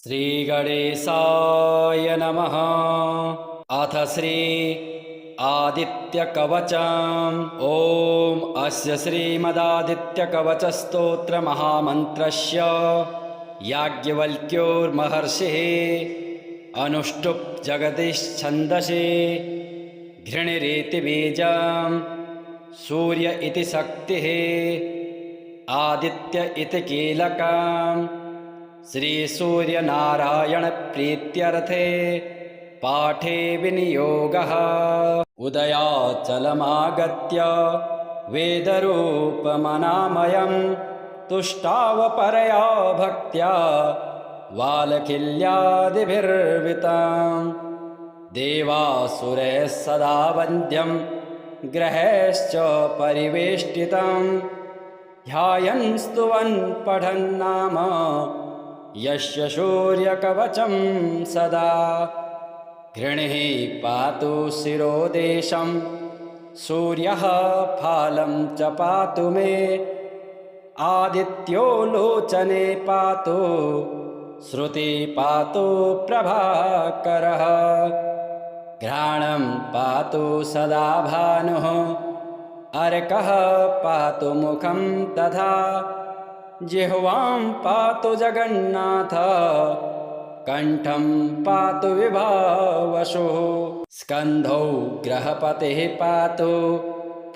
श्रीगणेशाय नमः। अथ श्री आदित्यकवचम्। ॐ अस्य श्रीमदादित्यकवचस्तोत्रमहामन्त्रस्य याज्ञवल्क्योर्महर्षिः अनुष्टुप् जगतिश्छन्दसि घृणिरिति बीजं सूर्य इति शक्तिः आदित्य इति कीलकम् श्रीसूर्यनारायणप्रीत्यर्थे पाठे विनियोगः। उदयाचलमागत्य वेदरूपमनामयं तुष्टावपरया भक्त्या वालकिल्यादिभिर्वृतं देवासुरैः सदा वन्द्यं ग्रहैश्च परिवेष्टितं ध्यायन् स्तुवन् पठन् नाम यस्य सूर्यकवचं सदा। घृणिः पातु शिरोदेशं सूर्यः फालं च पातु मे आदित्यो लोचने पातु श्रुति पातु प्रभाकरः। घ्राणं पातु सदा भानुः अर्कः पातु मुखं तथा जिह्वां पातु जगन्नाथ कण्ठं पातु विभावसुः। स्कन्धौ ग्रहपतिः पातु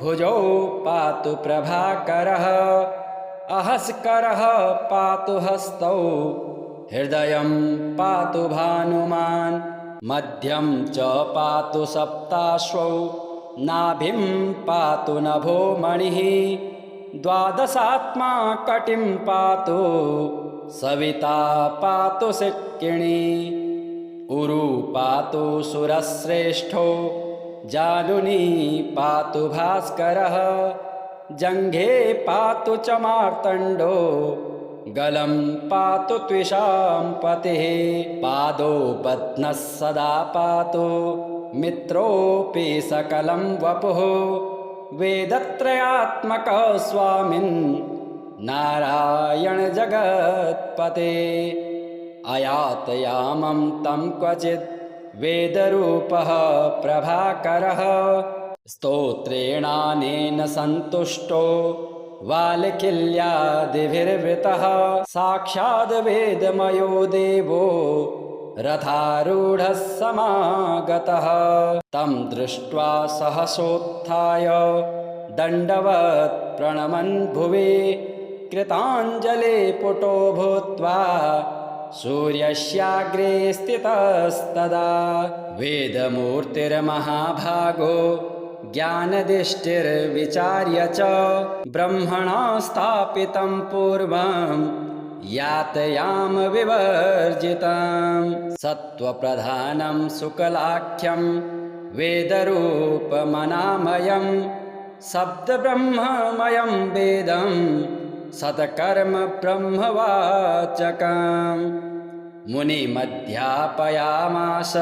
भुजौ पातु प्रभाकरः अहस्करः पातु हस्तौ हृदयं पातु भानुमान् मध्यं च पातु सप्ताश्वौ नाभिं पातु नभो मणिः द्वादशात्मा कटिं पातु सविता पातु सिक्किणी उरु पातु सुरश्रेष्ठो जानुनी पातु भास्करः जङ्घे पातु च मार्तण्डो गलं पातु त्विषां पतिः पादौ बध्नः सदा पातु मित्रोऽपि सकलं वपुः वेदत्रयात्मकः स्वामिन् नारायण जगत्पते अयातयामं तं क्वचित् वेदरूपः प्रभाकरः स्तोत्रेणानेन सन्तुष्टो वालकिल्यादिभिर्वृतः साक्षाद् वेदमयो देवो रथारूढः समागतः तं दृष्ट्वा सहसोत्थाय दण्डवत् प्रणमन् भुवि कृताञ्जले पुटो भूत्वा सूर्यस्याग्रे स्थितस्तदा वेदमूर्तिर्महाभागो ज्ञानदिष्टिर्विचार्य च ब्रह्मणा स्थापितं पूर्वं यातयाम विवर्जितं सत्त्वप्रधानं शुक्लाख्यं वेदरूपमनामयं शब्दब्रह्ममयं वेदं सत्कर्म ब्रह्मवाचकं मुनिमध्यापयामास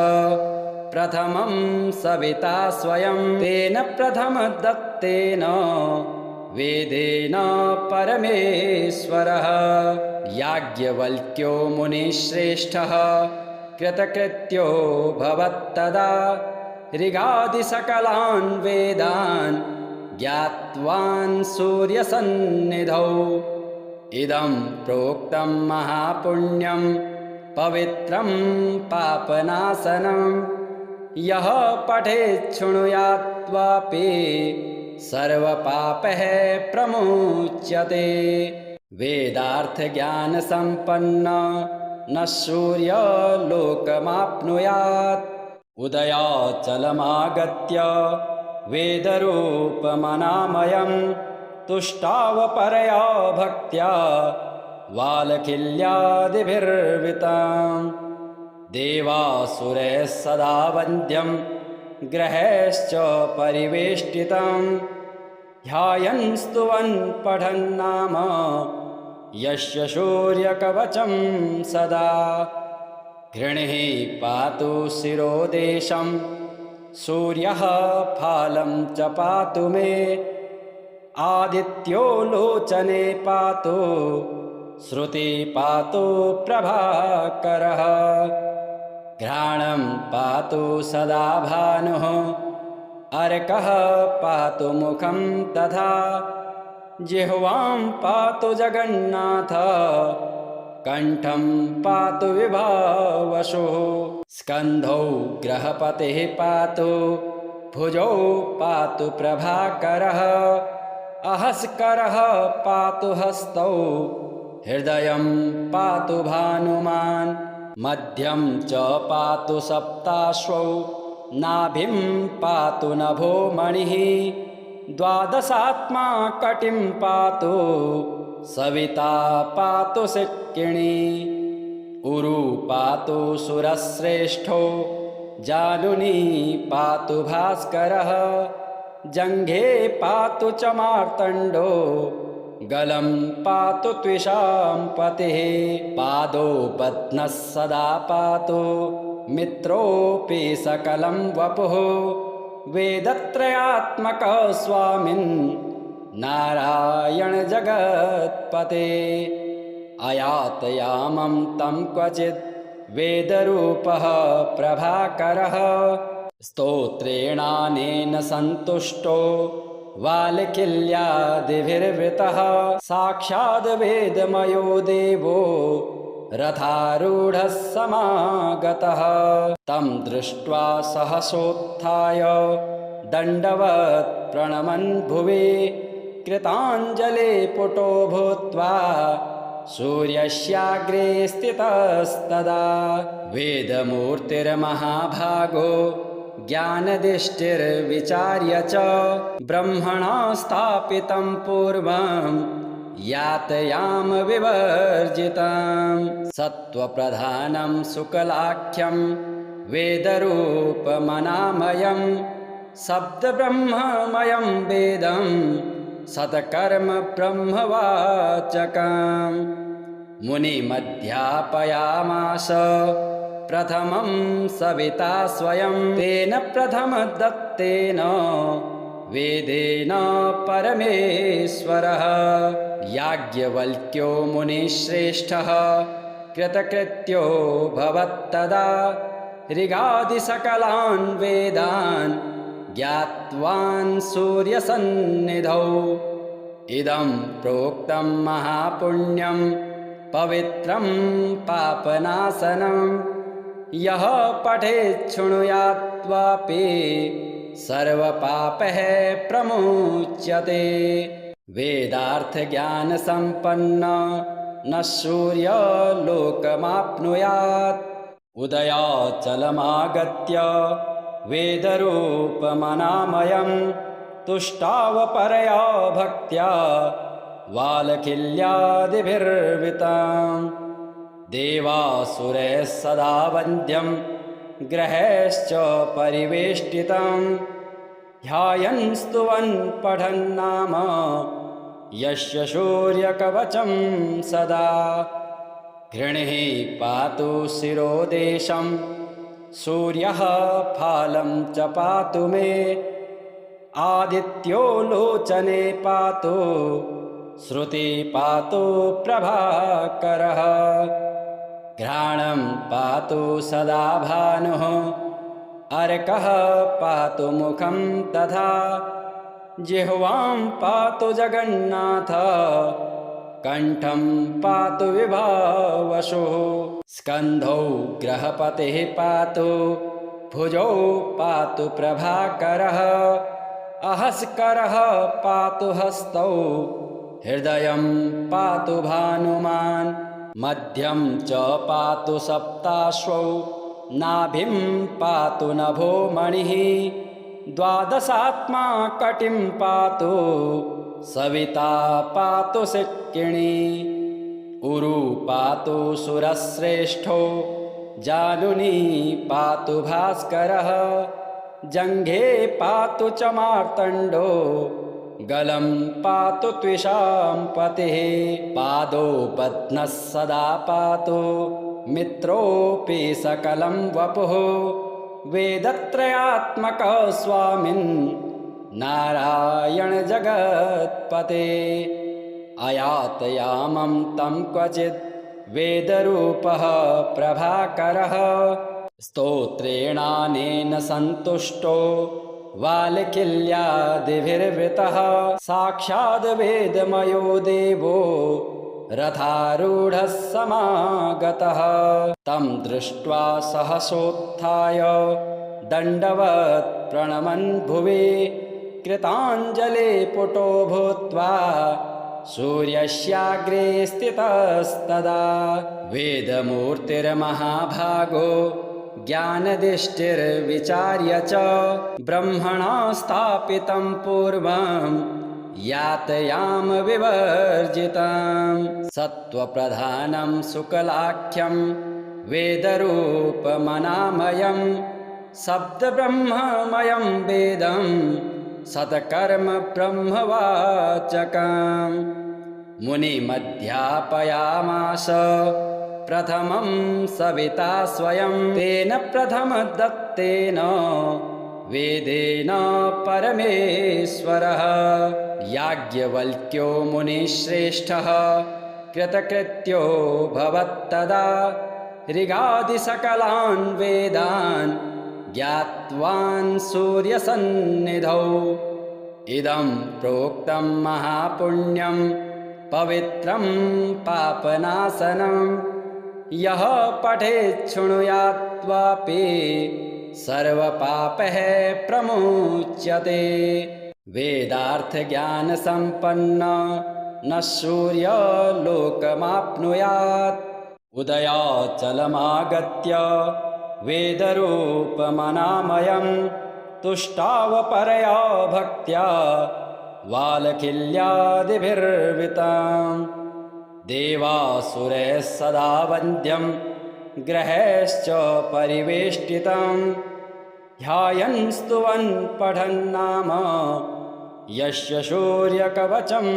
प्रथमं सविता स्वयं तेन प्रथमदत्तेन वेदेन परमेश्वरः याज्ञवल्क्यो मुनिश्रेष्ठः कृतकृत्यो भवत्तदा ऋगादिसकलान् वेदान् ज्ञात्वान् सूर्यसन्निधौ इदं प्रोक्तं महापुण्यं पवित्रं पापनाशनं यः पठेत् शृणुयात्वापि सर्वपापैः प्रमुच्यते वेदार्थज्ञानसम्पन्न न सूर्यलोकमाप्नुयात् उदयाचलमागत्य वेदरूपमनामयं तुष्टावपरया भक्त्या वालकिल्यादिभिर्वृतं देवासुरैः सदा वन्द्यं ग्रहैश्च परिवेष्टितं ध्यायन् स्तुवन् पठन् नाम यस्य सूर्यकवचं सदा। घृणिः पातु शिरोदेशं सूर्यः फालं च पातु मे आदित्यो लोचने पातु श्रुति पातु प्रभाकरः घ्राणं पातु सदा भानुः अर्कः पातु मुखं तथा जिह्वां पातु जगन्नाथ कंठं पातु विभावशुः स्कन्धौ ग्रहपतिः पातु भुजौ पातु प्रभाकरः अहस्करः पातु हस्तौ हृदयं पातु भानुमान् मध्यं च पातु सप्ताश्वौ नाभिं पातु नभो मणिः द्वादशात्मा कटिं पातु सविता पातु सिक्किणी उरु पातु सुरश्रेष्ठो जानुनी पातु भास्करः जङ्घे पातु च मार्तण्डो गलं पातु त्विषां पतिः पादौ पद्मः सदा पातु मित्रोऽपि सकलं वपुः वेदत्रयात्मकः स्वामिन् नारायण जगत्पते अयातयामं तं क्वचित् वेदरूपः प्रभाकरः स्तोत्रेणानेन सन्तुष्टो वालकिल्यादिभिर्वृतः साक्षाद् वेदमयो देवो रथारूढः समागतः तं दृष्ट्वा सहसोत्थाय दण्डवत् प्रणमन् भुवि कृताञ्जले पुटो भूत्वा सूर्यस्याग्रे स्थितस्तदा वेदमूर्तिर्महाभागो ज्ञानदिष्टिर्विचार्य च ब्रह्मणा स्थापितं पूर्वं यातयाम विवर्जितं सत्त्वप्रधानं शुक्लाख्यं वेदरूपमनामयं शब्दब्रह्ममयं वेदं सत्कर्म ब्रह्मवाचकं मुनिमध्यापयामास प्रथमं सविता स्वयं तेन प्रथमदत्तेन वेदेन परमेश्वरः याज्ञवल्क्यो मुनिश्रेष्ठः कृतकृत्यो भवत्तदा ऋगादिसकलान् वेदान् ज्ञात्वान् सूर्यसन्निधौ इदं प्रोक्तं महापुण्यं पवित्रं पापनाशनं यः पठेत् शृणुयात्वापि सर्वपापैः प्रमुच्यते वेदार्थज्ञानसम्पन्न न सूर्यलोकमाप्नुयात् उदयाचलमागत्य वेदरूपमनामयं तुष्टावपरया भक्त्या वालकिल्यादिभिर्वृतं देवासुरैः सदा वन्द्यं ग्रहैश्च परिवेष्टितं ध्यायन् स्तुवन् पठन् नाम यस्य सूर्यकवचं सदा घृणिः पातु शिरोदेशं सूर्यः फालं च पातु मे आदित्यो लोचने पातु श्रुति पातु प्रभाकरः घ्राणं पातु सदा भानुः अर्कः पातु मुखं तथा जिह्वां पातु जगन्नाथ कंठं पातु विभावशुः स्कन्धौ ग्रहपतिः पातु भुजौ पातु प्रभाकरः अहस्करः पातु हस्तौ हृदयं पातु भानुमान् मध्यं च पातु सप्ताश्वौ नाभिं पातु नभो मणिः द्वादशात्मा कटिं पातु सविता पातु सिक्किणी उरु पातु सुरश्रेष्ठो जानुनी पातु भास्करः जङ्घे पातु च मार्तण्डो गलं पातु त्विषां पतिः पादौ पद्मः सदा पातु मित्रोऽपि सकलं वपुः वेदत्रयात्मकः स्वामिन् नारायण जगत्पते अयातयामं तं क्वचिद् वेदरूपः प्रभाकरः स्तोत्रेणानेन सन्तुष्टो वालकिल्यादिभिर्वृतः साक्षाद् वेदमयो देवो रथारूढः समागतः तं दृष्ट्वा सहसोत्थाय दण्डवत् प्रणमन् भुवि कृताञ्जले पुटो भूत्वा सूर्यस्याग्रे स्थितस्तदा वेदमूर्तिर्महाभागो ज्ञानदिष्टिर्विचार्य च ब्रह्मणा स्थापितं पूर्वं यातयाम विवर्जितं सत्त्वप्रधानं शुक्लाख्यं वेदरूपमनामयं शब्दब्रह्ममयं वेदं सत्कर्म ब्रह्मवाचकम् मुनिमध्यापयामास प्रथमं सविता स्वयं तेन प्रथमदत्तेन वेदेन परमेश्वरः याज्ञवल्क्यो मुनिश्रेष्ठः कृतकृत्यो भवत्तदा ऋगादिसकलान् वेदान् ज्ञात्वान् सूर्यसन्निधौ इदं प्रोक्तं महापुण्यं पवित्रं पापनाशनं यः पठेत् शृणुयाद्वापि सर्वपापैः प्रमुच्यते वेदार्थज्ञानसम्पन्न न सूर्यलोकमाप्नुयात् उदयाचलमागत्य वेदरूपमनामयं तुष्टावपरया भक्त्या वालकिल्यादिभिर्वृतं देवासुरैः सदा वन्द्यं ग्रहैश्च परिवेष्टितं ध्यायन् स्तुवन् पठन् नाम यस्य सूर्यकवचं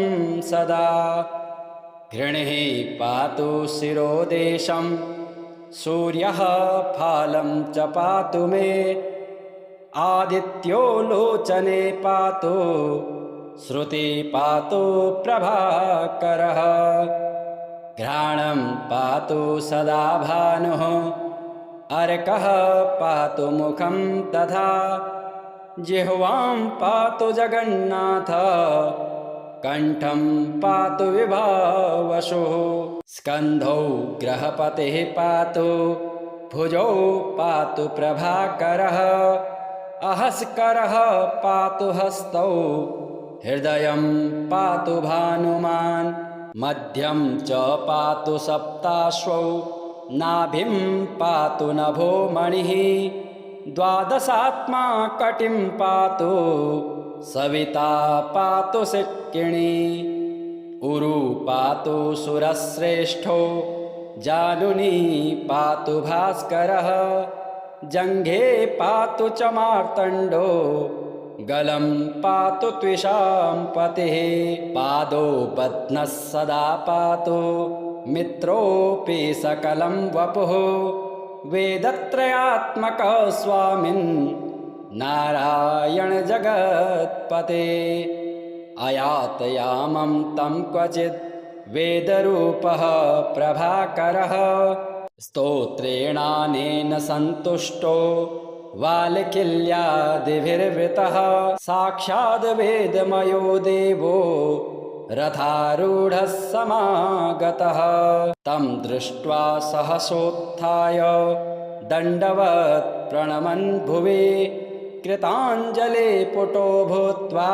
सदा घृणिः पातु शिरोदेशं सूर्यः फालं च पातु मे आदित्यो लोचने पातु श्रुति पातु प्रभाकरः घ्राणं पातु सदा भानुः अर्कः पातु मुखं तथा जिह्वां पातु जगन्नाथ कण्ठं पातु विभावसुः स्कन्धौ ग्रहपतिः पातु भुजौ पातु प्रभाकरः अहस्करः पातु हस्तौ हृदयं पातु भानुमान् मध्यं च पातु सप्ताश्वौ नाभिं पातु नभो मणिः द्वादशात्मा कटिं पातु सविता पातु सिक्किणी उरु पातु सुरश्रेष्ठो जानुनी पातु भास्करः जङ्घे पातु च मार्तण्डो गलं पातु त्विषां पतिः पादौ बध्नः सदा पातु मित्रोऽपि सकलं वपुः वेदत्रयात्मकः स्वामिन् नारायण जगत्पते अयातयामं तं क्वचिद् वेदरूपः प्रभाकरः स्तोत्रेणानेन सन्तुष्टो वालकिल्यादिभिर्वृतः साक्षाद् वेदमयो देवो रथारूढः समागतः तं दृष्ट्वा सहसोत्थाय दण्डवत् प्रणमन् भुवि कृताञ्जले पुटो भूत्वा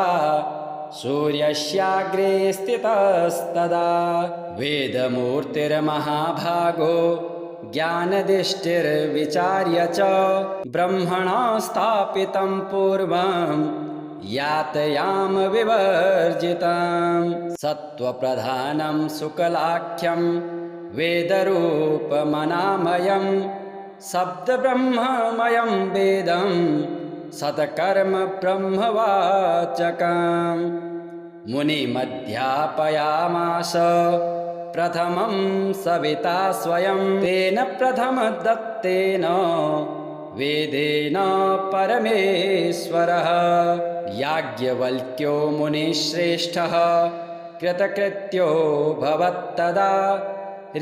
सूर्यस्याग्रे स्थितस्तदा वेदमूर्तिर्महाभागो ज्ञानदिष्टिर्विचार्य च ब्रह्मणा स्थापितं पूर्वं यातयाम विवर्जितं सत्त्वप्रधानं शुक्लाख्यं वेदरूपमनामयं शब्दब्रह्ममयं वेदं सत्कर्म ब्रह्मवाचकम् मुनिमध्यापयामास प्रथमं सविता स्वयं तेन प्रथमदत्तेन वेदेन परमेश्वरः याज्ञवल्क्यो मुनिश्रेष्ठः कृतकृत्यो भवत्तदा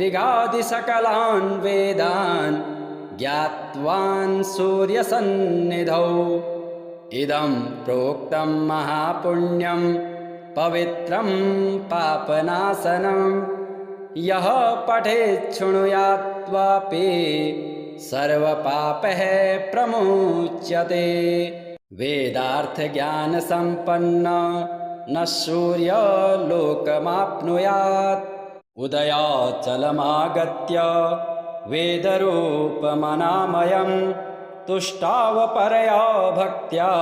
ऋगादिसकलान् वेदान् ज्ञात्वान् सूर्यसन्निधौ इदं प्रोक्तं महापुण्यं पवित्रं पापनाशनं यः पठेत् शृणुयात्वापि सर्वपापैः प्रमुच्यते। वेदार्थज्ञानसम्पन्न न सूर्यलोकमाप्नुयात् उदयाचलमागत्य वेदरूपमनामयं तुष्टावपरया भक्त्या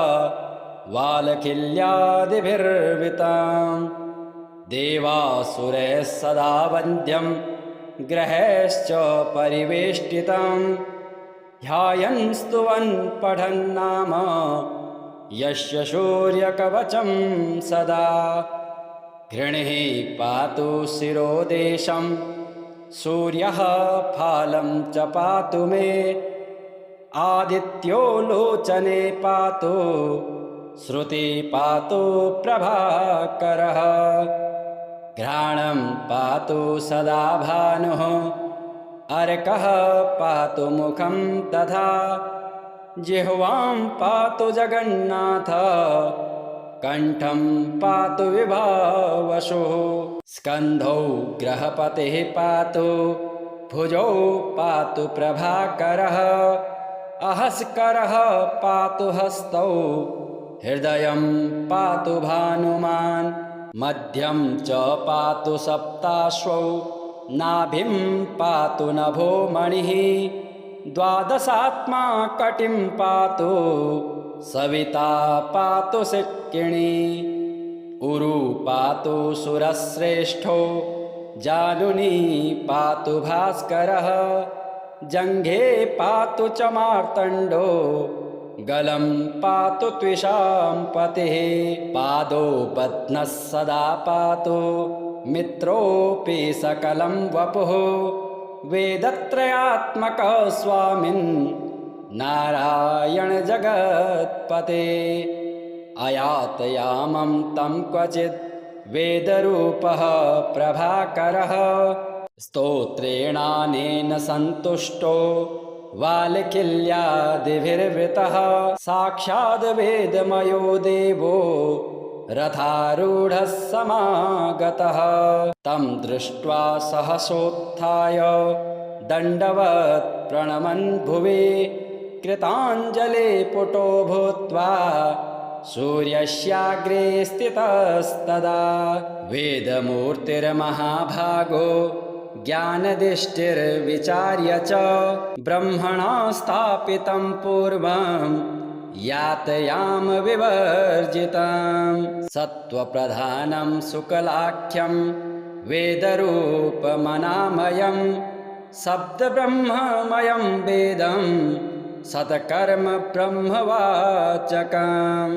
वालखिल्यादिभिर्वृताम् देवासुरैः सदा वन्द्यं ग्रहैश्च परिवेष्टितं ध्यायन् स्तुवन् पठन् नाम यस्य सूर्यकवचं सदा घृणिः पातु शिरोदेशं सूर्यः फालं च पातु मे आदित्यो लोचने पातु श्रुति पातु प्रभाकरः घ्राणं पातु सदा भानुः अर्कः पातु मुखं तथा जिह्वां पातु जगन्नाथ कण्ठं पातु विभावसुः स्कन्धौ ग्रहपतिः पातु भुजौ पातु प्रभाकरः अहस्करः पातु हस्तौ हृदयं पातु भानुमान् मध्यं च पातु सप्ताश्वौ नाभिं पातु नभो मणिः द्वादशात्मा कटिं पातु सविता पातु सिक्किणी उरु पातु सुरश्रेष्ठो जानुनी पातु भास्करः जङ्घे पातु च मार्तण्डो गलं पातु त्विषां पतिः पादौ बध्नः सदा पातु मित्रोऽपि सकलं वपुः वेदत्रयात्मकः स्वामिन् नारायण जगत्पते अयातयामं तं क्वचित् वेदरूपः प्रभाकरः स्तोत्रेणानेन सन्तुष्टो वालकिल्यादिभिर्वृतः साक्षाद् वेदमयो देवो रथारूढः समागतः तं दृष्ट्वा सहसोत्थाय दण्डवत् प्रणमन् भुवि कृताञ्जले पुटो भूत्वा सूर्यस्याग्रे स्थितस्तदा वेदमूर्तिर्महाभागो ज्ञानदिष्टिर्विचार्य च ब्रह्मणा स्थापितं पूर्वं यातयाम विवर्जितं सत्त्वप्रधानं शुक्लाख्यं वेदरूपमनामयं शब्दब्रह्ममयं वेदं सत्कर्म ब्रह्मवाचकं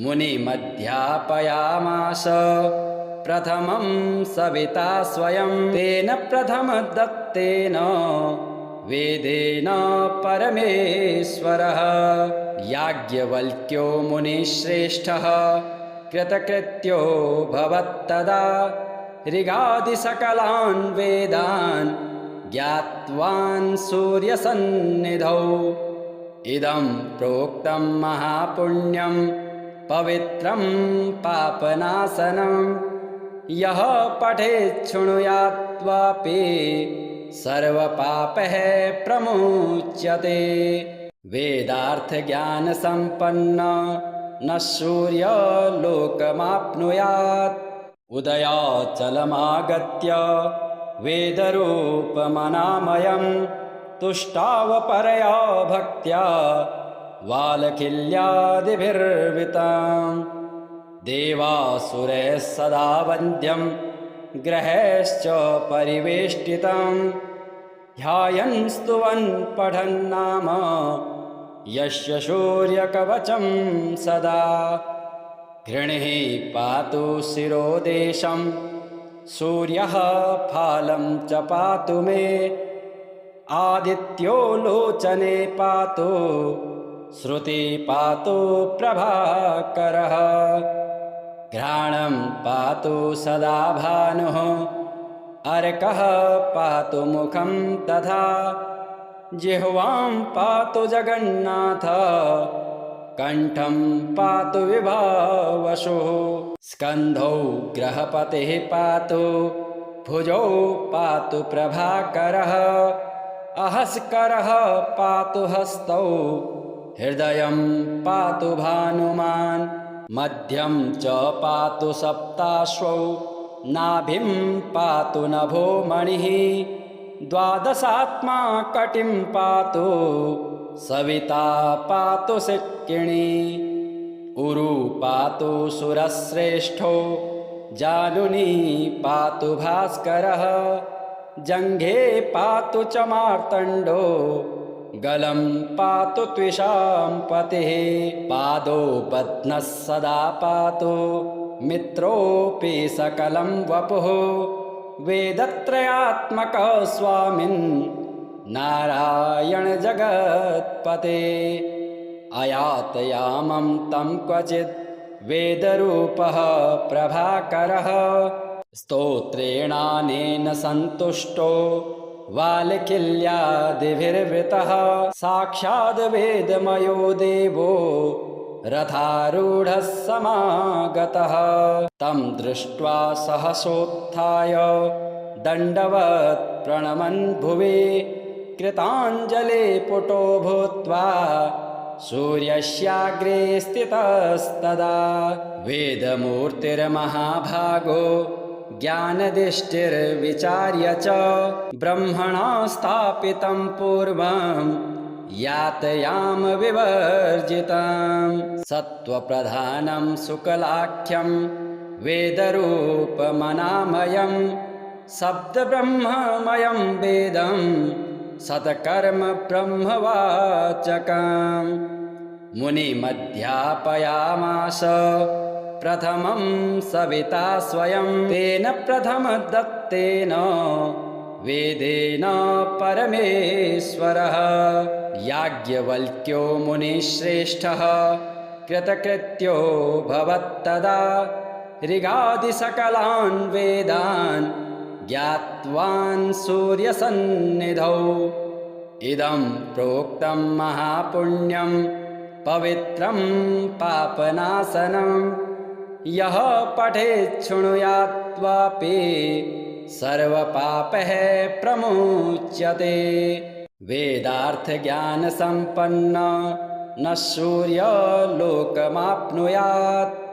मुनिमध्यापयामास प्रथमं सविता स्वयं तेन प्रथमदत्तेन वेदेन परमेश्वरः याज्ञवल्क्यो मुनिश्रेष्ठः कृतकृत्यो भवत्तदा ऋगादिसकलान् वेदान् ज्ञात्वान् सूर्यसन्निधौ इदं प्रोक्तं महापुण्यं पवित्रं पापनाशनं यः पठेत् शृणुयात्वापि सर्वपापैः प्रमुच्यते वेदार्थज्ञानसम्पन्न न सूर्यलोकमाप्नुयात् उदयाचलमागत्य वेदरूपमनामयं तुष्टावपरया भक्त्या वालखिल्यादिभिर्वृताम् देवासुरैः सदा वन्द्यं ग्रहैश्च परिवेष्टितं ध्यायन् स्तुवन् पठन् नाम यस्य सूर्यकवचं सदा घृणिः पातु शिरोदेशं सूर्यः फालं च पातु मे आदित्यो लोचने पातु श्रुति पातु प्रभाकरः घ्राणं पातु सदा भानुः अर्कः पातु मुखं तथा जिह्वां पातु जगन्नाथ कण्ठं पातु विभावशुः स्कन्धौ ग्रहपतिः पातु भुजौ पातु प्रभाकरः अहस्करः पातु हस्तौ हृदयं पातु भानुमान् मध्यं च पातु सप्ताश्वौ नाभिं पातु नभो मणिः द्वादशात्मा कटिं पातु सविता पातु सिक्किणी उरु पातु सुरश्रेष्ठो जानुनी पातु भास्करः जङ्घे पातु च मार्तण्डो गलं पातु त्विषां पतिः पादौ पद्मः सदा पातु मित्रोऽपि सकलं वपुः वेदत्रयात्मकः स्वामिन् नारायण जगत्पते अयातयामं तं क्वचित् वेदरूपः प्रभाकरः स्तोत्रेणानेन सन्तुष्टो वालकिल्यादिभिर्वृतः साक्षाद् वेदमयो देवो रथारूढः समागतः तं दृष्ट्वा सहसोत्थाय दण्डवत् प्रणमन् भुवि कृताञ्जले पुटो भूत्वा सूर्यस्याग्रे स्थितस्तदा वेदमूर्तिर्महाभागो ज्ञानदिष्टिर्विचार्य च ब्रह्मणा स्थापितं पूर्वं यातयाम विवर्जितं सत्त्वप्रधानं शुक्लाख्यं वेदरूपमनामयं शब्दब्रह्ममयं वेदं सत्कर्म ब्रह्मवाचकं मुनिमध्यापयामास प्रथमं सविता स्वयं तेन प्रथमदत्तेन वेदेन परमेश्वरः याज्ञवल्क्यो मुनिश्रेष्ठः कृतकृत्यो भवत्तदा ऋगादिसकलान् वेदान् ज्ञात्वान् सूर्यसन्निधौ इदं प्रोक्तं महापुण्यं पवित्रं पापनाशनं यः पठेत् शृणुयात्वापि सर्वपापैः प्रमुच्यते वेदार्थज्ञानसम्पन्न न सूर्यलोकमाप्नुयात्